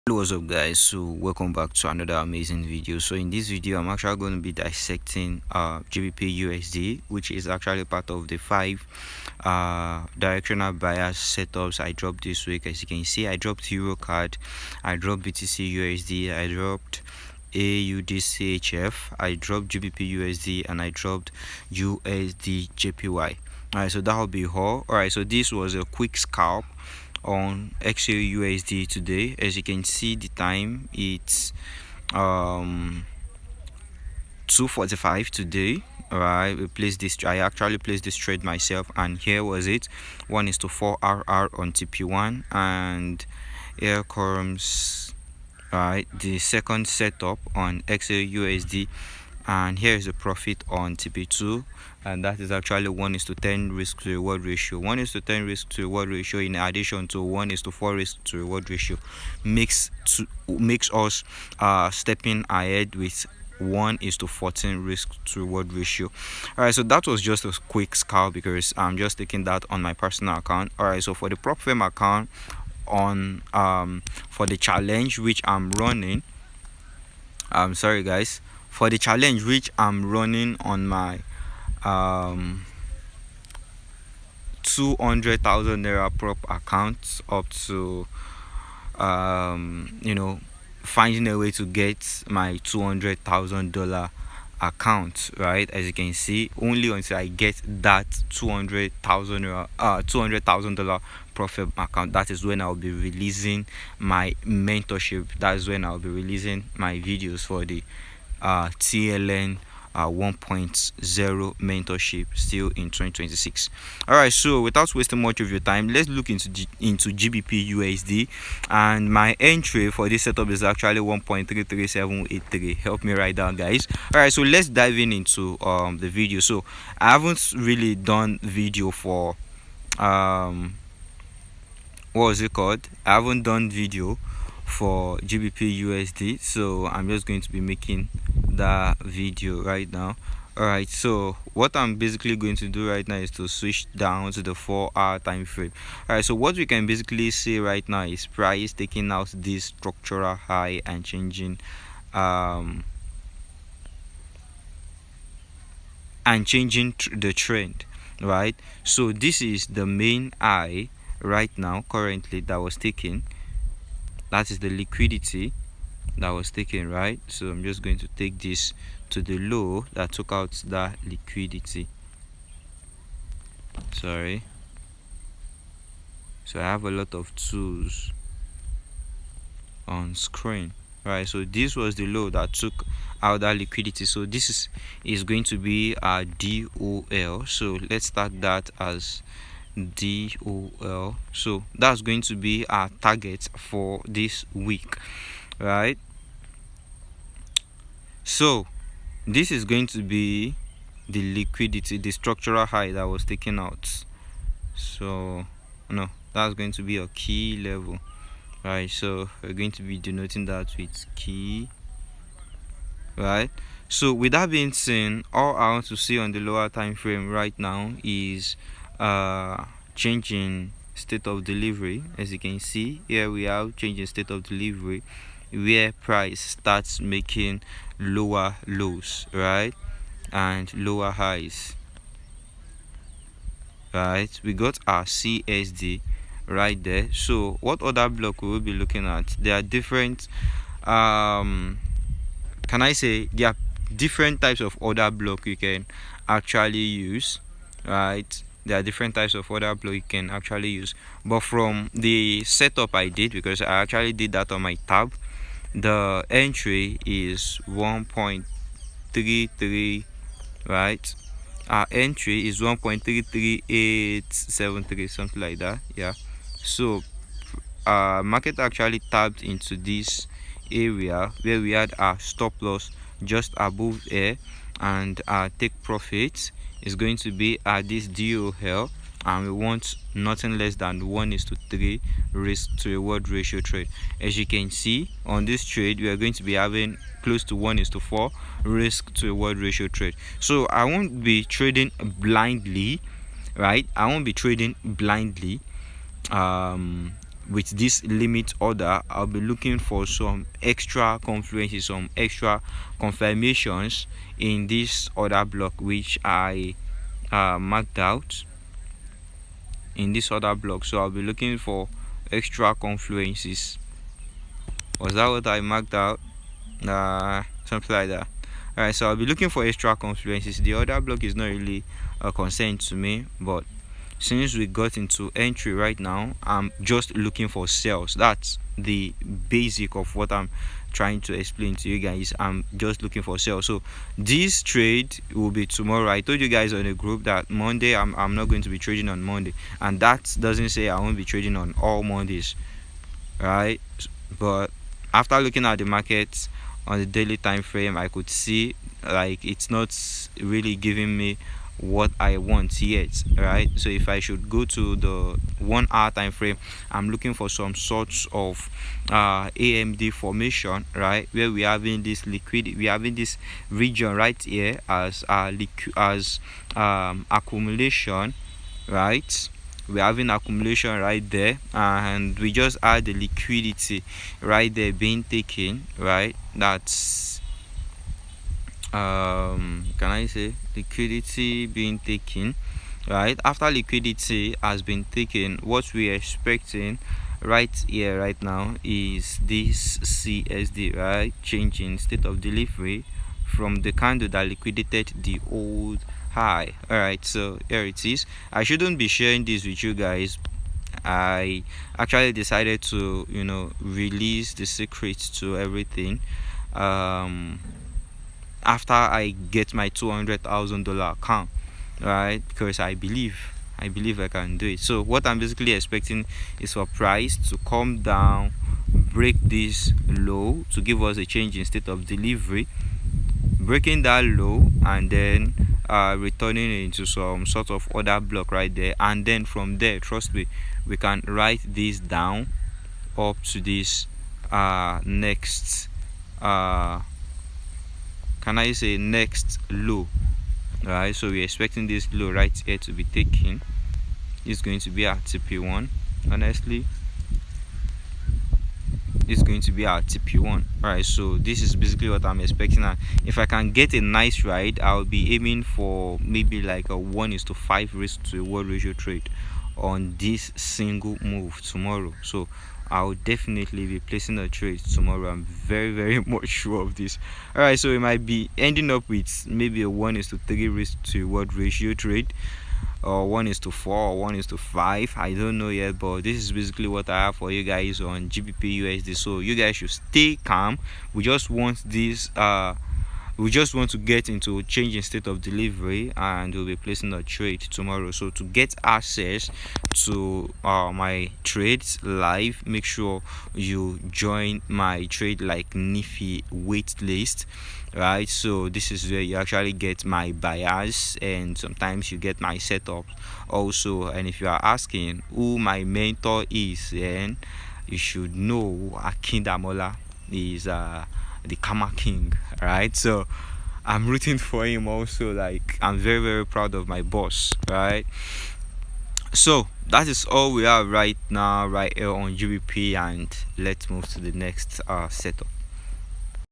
Hello, what's up guys? So welcome back to another amazing video. So in this video I'm actually going to be dissecting GBP USD, which is actually part of the 5 directional bias setups I dropped this week. As you can see, I dropped Euro card, I dropped BTC USD, I dropped AUDCHF, I dropped GBP USD, and I dropped USD JPY. Alright, so that will be all. Alright, so this was a quick scalp on XAUUSD today. As you can see, the time it's 2:45 today. All right, I actually placed this trade myself, and here was it. 1:4 RR on TP1, and here comes the second setup on XAUUSD, and here is the profit on TP2, and that is actually 1:10 risk to reward ratio. 1:10 risk to reward ratio, in addition to 1:4 risk to reward ratio, makes us stepping ahead with 1:14 risk to reward ratio. All right, so that was just a quick scalp because I'm just taking that on my personal account. All right, so for the prop firm account, on for the challenge which I'm running, sorry guys, for the challenge which I'm running on my 200,000 naira prop account, up to finding a way to get my $200,000 account, right? As you can see, only until I get that $200,000 profit account, that is when I'll be releasing my mentorship. That is when I'll be releasing my videos for the TLN 1.0 mentorship, still in 2026. All right, so without wasting much of your time, let's look into GBP USD, and my entry for this setup is actually 1.33783. help me write down, guys. All right, so let's dive into the video. So I haven't really done video for what was it called I haven't done video for GBP USD, so I'm just going to be making that video right now. All right, so what I'm basically going to do right now is to switch down to the 4-hour time frame. All right, so what we can basically see right now is price taking out this structural high and changing the trend, right? So this is the main high right now currently that was taken. That is the liquidity that was taken, right? So I'm just going to take this to the low that took out that liquidity. Sorry. So I have a lot of tools on screen, right? So this was the low that took out that liquidity. So this is going to be a DOL. So let's start that as DOL. So that's going to be our target for this week, right? So this is going to be the liquidity, the structural high that was taken out. So no, that's going to be a key level, right? So we're going to be denoting that with key, right? So with that being said, all I want to see on the lower time frame right now is changing state of delivery. As you can see here, we have changing state of delivery, where price starts making lower lows, right, and lower highs, right? We got our CSD right there. So what other block we will be looking at? There are different can I say there are different types of order block you can actually use, right? There are different types of order block you can actually use, but from the setup I did, because I actually did that on my tab, the entry is 1.33, right? Our entry is 1.33873, something like that. Yeah, so market actually tapped into this area where we had our stop loss just above here, and our take profit is going to be at this DOL, and we want nothing less than 1:3 risk to reward ratio trade. As you can see on this trade, we are going to be having close to 1:4 risk to reward ratio trade. So I won't be trading blindly, right? I won't be trading blindly with this limit order, I'll be looking for some extra confluences, some extra confirmations in this order block which I marked out in this order block. So I'll be looking for extra confluences. Was that what I marked out? Something like that. Alright, so I'll be looking for extra confluences. The order block is not really a concern to me, but since we got into entry right now, I'm just looking for sales. That's the basic of what I'm trying to explain to you guys. I'm just looking for sales. So this trade will be tomorrow. I told you guys on the group that Monday I'm not going to be trading on Monday, and that doesn't say I won't be trading on all Mondays, right? But after looking at the market on the daily time frame, I could see like it's not really giving me what I want yet, right? So if I should go to the 1 hour time frame, I'm looking for some sorts of AMD formation, right, where we having this liquidity, we having this region right here as accumulation, right? We're having accumulation right there, and we just add the liquidity right there being taken, right? That's can I say liquidity being taken, right? After liquidity has been taken, what we're expecting right here right now is this CSD, right, changing state of delivery from the candle that liquidated the old high. All right, so here it is. I shouldn't be sharing this with you guys. I actually decided to release the secrets to everything after I get my $200,000 account, right? Because I believe I can do it. So what I'm basically expecting is for price to come down, break this low to give us a change in state of delivery, breaking that low, and then returning into some sort of order block right there. And then from there, trust me, we can write this down up to this next can I say next low, right? So we're expecting this low right here to be taken. It's going to be our TP1. Honestly, it's going to be our TP1. Right, so this is basically what I'm expecting. And if I can get a nice ride, I'll be aiming for maybe like a 1:5 risk to reward ratio trade on this single move tomorrow. So I'll definitely be placing a trade tomorrow. I'm very much sure of this. All right, so we might be ending up with maybe a 1:3 risk to reward ratio trade, or 1:4 or 1:5. I don't know yet, but this is basically what I have for you guys on GBP USD. So you guys should stay calm. We just want this we just want to get into a change in state of delivery, and we'll be placing a trade tomorrow. So to get access to my trades live, make sure you join my trade like Nifty wait list, right? So this is where you actually get my buyers, and sometimes you get my setup also. And if you are asking who my mentor is, then you should know Akindamola is the Kama King, right? So I'm rooting for him also. Like, I'm very proud of my boss, right? So that is all we have right now right here on GBP, and let's move to the next setup.